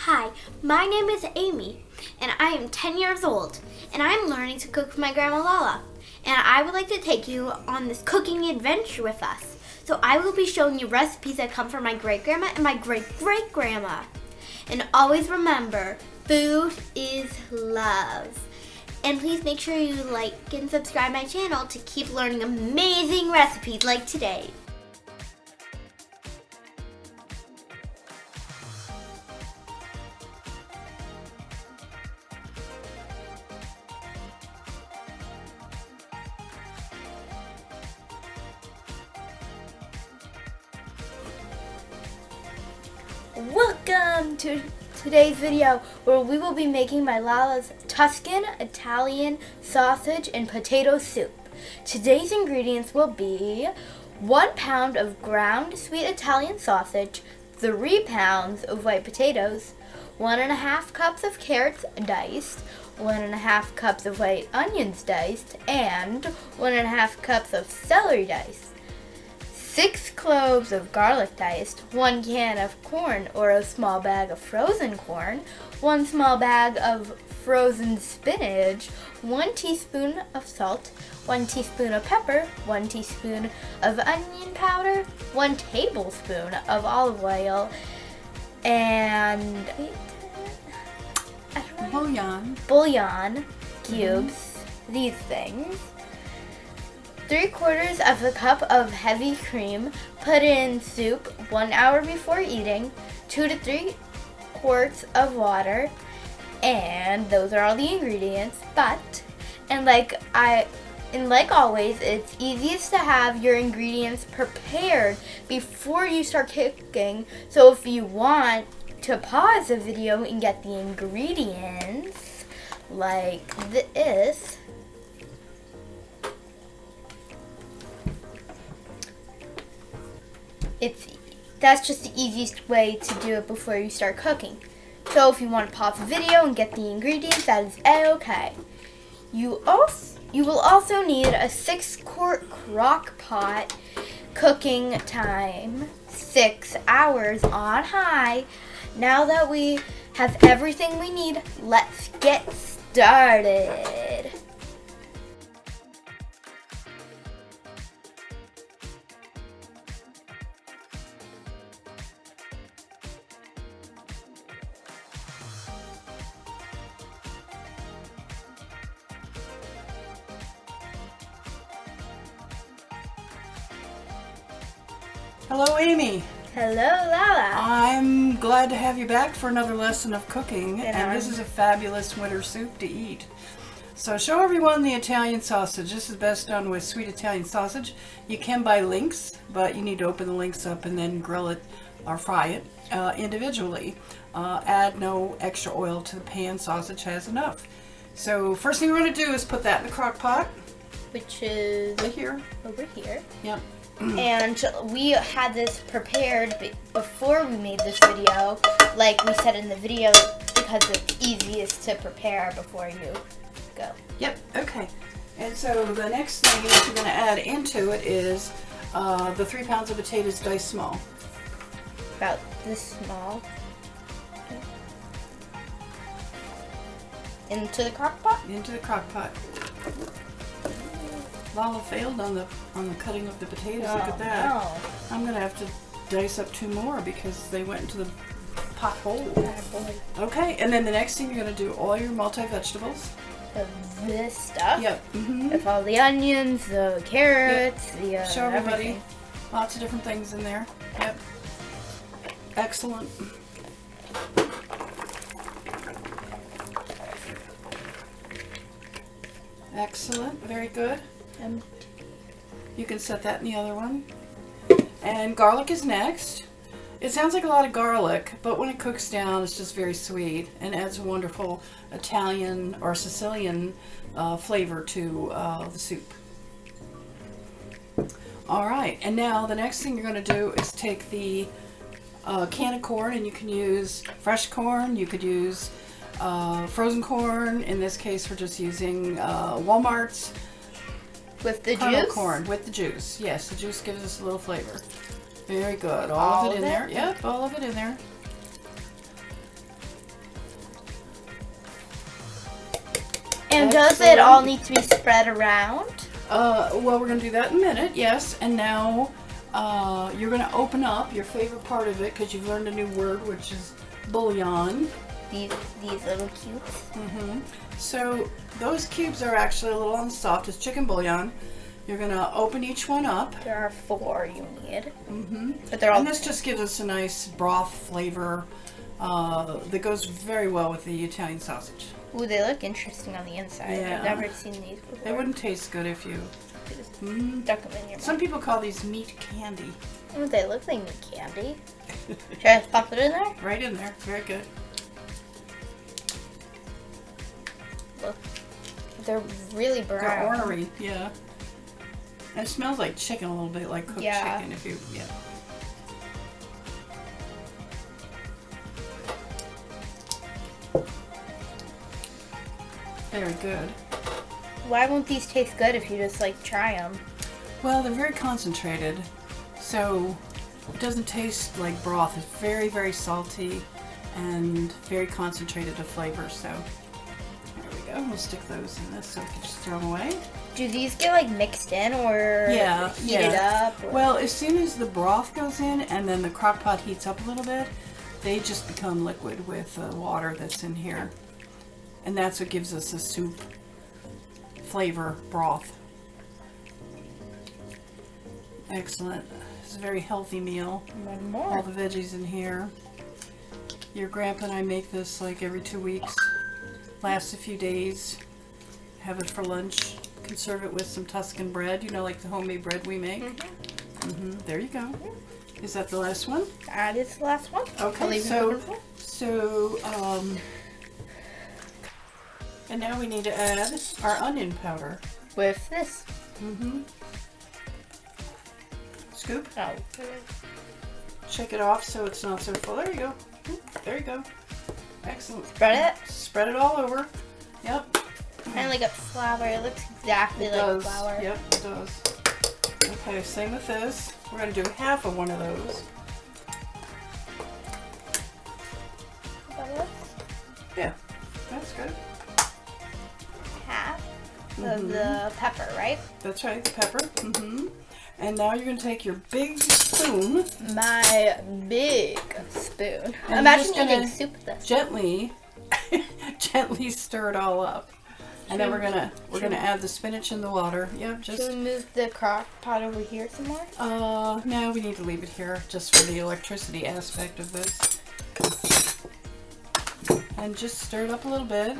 Hi, my name is Amy, and I am 10 years old, and I am learning to cook with my Grandma Lala. And I would like to take you on this cooking adventure with us. So I will be showing you recipes that come from my great-grandma and my great-great-grandma. And always remember, food is love. And please make sure you like and subscribe my channel to keep learning amazing recipes like today. Welcome to today's video where we will be making my Lala's Tuscan Italian sausage and potato soup. Today's ingredients will be 1 pound of ground sweet Italian sausage, 3 pounds of white potatoes, 1.5 cups of carrots diced, 1.5 cups of white onions diced, and 1.5 cups of celery diced. 6 cloves of garlic diced, 1 can of corn or a small bag of frozen corn, 1 small bag of frozen spinach, 1 teaspoon of salt, 1 teaspoon of pepper, 1 teaspoon of onion powder, 1 tablespoon of olive oil, and bouillon cubes, these things. 3/4 of a cup of heavy cream, put in soup 1 hour before eating, 2 to 3 quarts of water, and those are all the ingredients. And like always, it's easiest to have your ingredients prepared before you start cooking. So if you want to pause the video and get the ingredients like this, that's just the easiest way to do it before you start cooking. So if you want to pause the video and get the ingredients, that is a-okay. You will also need a 6-quart crock pot. Cooking time 6 hours on high. Now that we have everything we need, let's get started. Hello, Amy. Hello, Lala. I'm glad to have you back for another lesson of cooking, and this is a fabulous winter soup to eat. So show everyone the Italian sausage. This is best done with sweet Italian sausage. You can buy links, but you need to open the links up and then grill it or fry it individually. Add no extra oil to the pan. Sausage has enough. So first thing we're going to do is put that in the crock pot. Which is right here. Over here. Yep. And we had this prepared before we made this video, like we said in the video, because it's easiest to prepare before you go. Yep, okay. And so the next thing that you're going to add into it is the 3 pounds of potatoes diced small. About this small. Into the crock pot? Into the crock pot. Lala failed on the cutting of the potatoes. Look at that. No. I'm gonna have to dice up 2 more because they went into the pot hole. Okay, and then the next thing you're gonna do all your multi-vegetables. So this stuff. Yep. With all the onions, the carrots, yep. Show everybody. Everything. Lots of different things in there. Yep. Excellent. Excellent. Very good. You can set that in the other one. And garlic is next. It sounds like a lot of garlic, but when it cooks down, it's just very sweet and adds a wonderful Italian or Sicilian flavor to the soup. All right, and now the next thing you're going to do is take the can of corn, and you can use fresh corn, you could use frozen corn. In this case, we're just using Walmart's with the kernel juice? Corn with the juice. Yes, the juice gives us a little flavor. Very good. All of it in there. Yep, all of it in there. And does it all need to be spread around? Well, we're going to do that in a minute, yes. And now you're going to open up your favorite part of it because you've learned a new word, which is bouillon. These little cubes. Mm-hmm. So those cubes are actually a little on the soft. It's chicken bouillon. You're going to open each one up. There are 4 you need. Mm-hmm. But they're all. And this just gives us a nice broth flavor that goes very well with the Italian sausage. Ooh, they look interesting on the inside. Yeah. I've never seen these before. They wouldn't taste good if you just stuck them in your mouth. Some people call these meat candy. Oh, they look like meat candy. Should I just pop it in there? Right in there. Very good. Look, they're really brown. They're ornery, yeah. And it smells like chicken a little bit, like cooked chicken. If you, yeah. Very good. Why won't these taste good if you just like try them? Well, they're very concentrated, so it doesn't taste like broth. It's very, very salty and very concentrated of flavor. So there we go. We'll stick those in this so we can just throw them away. Do these get like mixed in or heated up? Or? Well, as soon as the broth goes in and then the crock pot heats up a little bit, they just become liquid with the water that's in here. And that's what gives us a soup flavor broth. Excellent. It's a very healthy meal. One more. All the veggies in here. Your grandpa and I make this like every 2 weeks. Lasts a few days. Have it for lunch. Conserve it with some Tuscan bread. You know, like the homemade bread we make. There you go. Is that the last one? That is the last one. Okay, and now we need to add our onion powder. With this. Scoop. Oh. Check it off so it's not so full. There you go. There you go. Excellent. Spread it. Spread it all over. Yep. Kind of like a flour. It looks exactly like flour. Yep, it does. Okay, same with this. We're going to do half of one of those. Yeah, that's good. Half of the pepper, right? That's right, the pepper. And now you're going to take your big spoon. My big spoon. And Imagine eating soup with this. Gently stir it all up. And then we're gonna add the spinach in the water. Yep, just. Should we move the crock pot over here some more? No, we need to leave it here just for the electricity aspect of this. And just stir it up a little bit.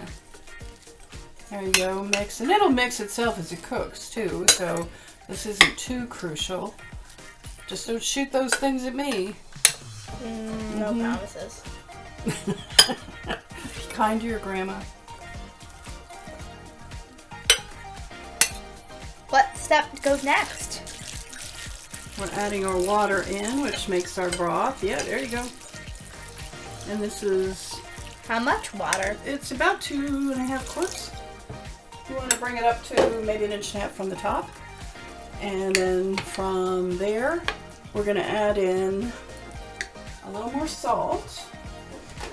There you go, mix. And it'll mix itself as it cooks too, so this isn't too crucial. Just don't shoot those things at me. No promises. Be kind to your grandma. What step goes next? We're adding our water in, which makes our broth. Yeah, there you go. And this is... How much water? It's about 2.5 quarts. You want to bring it up to maybe 1.5 inches from the top. And then from there, we're going to add in a little more salt.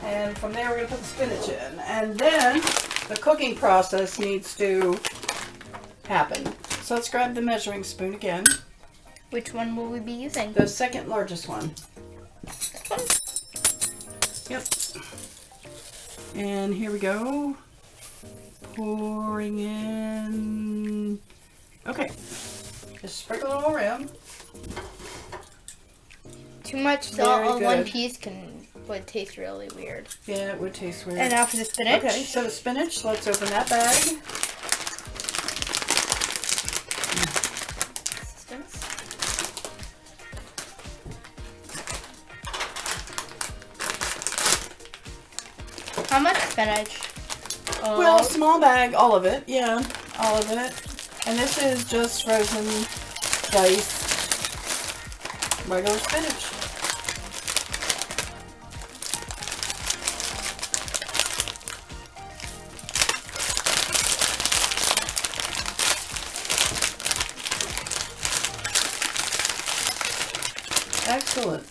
And from there, we're going to put the spinach in. And then the cooking process needs to happen. So let's grab the measuring spoon again. Which one will we be using? The second largest one. Yep. And here we go. Pouring in. Okay. Just sprinkle it all around. Too much salt on one piece would taste really weird. Yeah, it would taste weird. And now for the spinach. Okay, so the spinach, let's open that bag. How much spinach? Well, small bag, all of it. Yeah, all of it. And this is just frozen, diced, regular spinach. Excellent.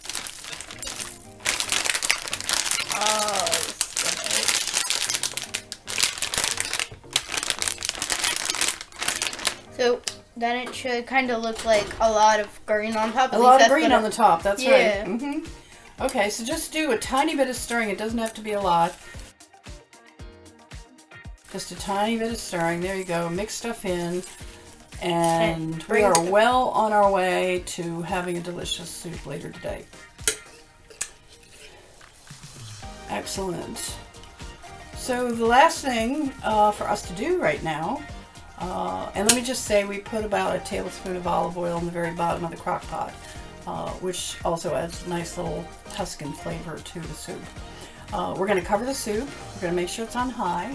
So then it should kind of look like a lot of green on top. A lot of green on the top, that's yeah. right. Okay, so just do a tiny bit of stirring. It doesn't have to be a lot. Just a tiny bit of stirring. There you go. Mix stuff in. And we are well on our way to having a delicious soup later today. Excellent. So the last thing for us to do right now, and let me just say we put about a tablespoon of olive oil in the very bottom of the crock pot, which also adds a nice little Tuscan flavor to the soup. We're going to cover the soup. We're going to make sure it's on high.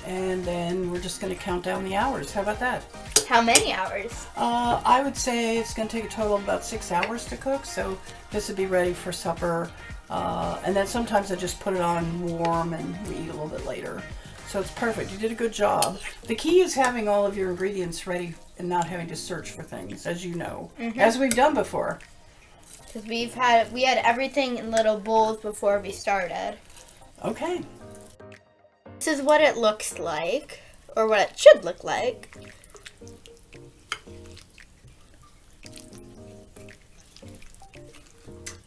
And then we're just going to count down the hours. How about that? How many hours? I would say it's going to take a total of about 6 hours to cook. So this would be ready for supper. And then sometimes I just put it on warm and we eat a little bit later. So it's perfect. You did a good job. The key is having all of your ingredients ready and not having to search for things, as you know, as we've done before. Because we had everything in little bowls before we started. Okay. This is what it looks like, or what it should look like.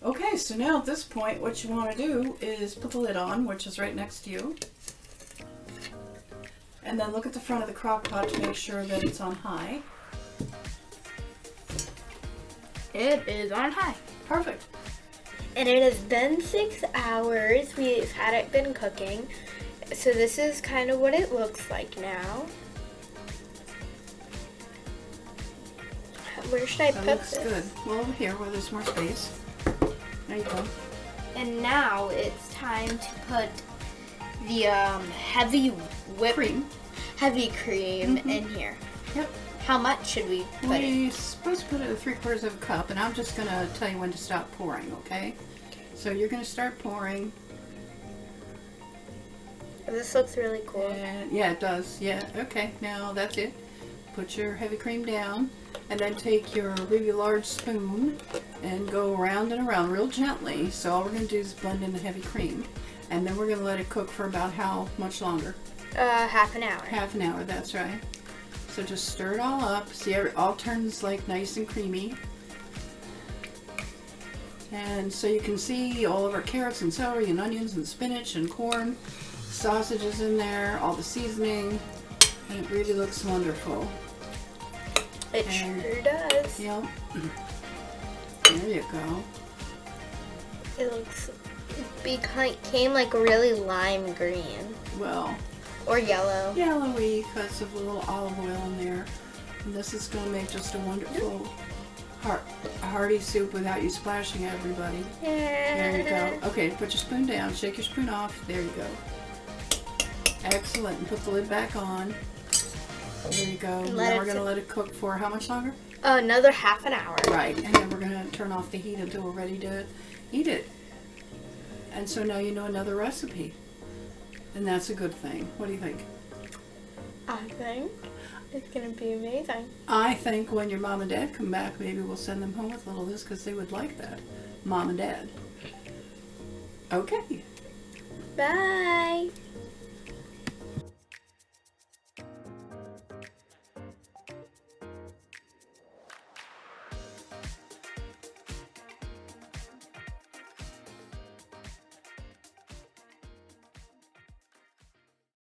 Okay, so now at this point, what you want to do is put the lid on, which is right next to you. And then look at the front of the crock pot to make sure that it's on high. It is on high. Perfect. And it has been 6 hours. We've had it been cooking. So this is kind of what it looks like now. Where should I put That looks this? good. Well, over here where there's more space. There you go. And now it's time to put the heavy cream in here. Yep. How much should we put We're supposed to put it at 3/4 of a cup, and I'm just going to tell you when to stop pouring, okay? So you're going to start pouring. This looks really cool. And yeah, it does. Yeah, okay. Now that's it. Put your heavy cream down, and then take your really large spoon and go around and around real gently. So all we're going to do is blend in the heavy cream, and then we're going to let it cook for about how much longer? Half an hour. Half an hour, that's right. So just stir it all up. See, it all turns like nice and creamy. And so you can see all of our carrots and celery and onions and spinach and corn. Sausages in there, all the seasoning, and it really looks wonderful. It sure does. Yep. There you go. It came like really lime green. Well, or yellow. Yellowy because of a little olive oil in there. And this is going to make just a wonderful hearty soup without you splashing everybody. Yeah. There you go. Okay, put your spoon down. Shake your spoon off. There you go. Excellent. And put the lid back on. There you go. Now we're going to let it cook for how much longer? Another half an hour. Right. And then we're going to turn off the heat until we're ready to eat it. And so now you know another recipe. And that's a good thing. What do you think? I think it's going to be amazing. I think when your mom and dad come back, maybe we'll send them home with a little of this because they would like that. Mom and dad. Okay. Bye.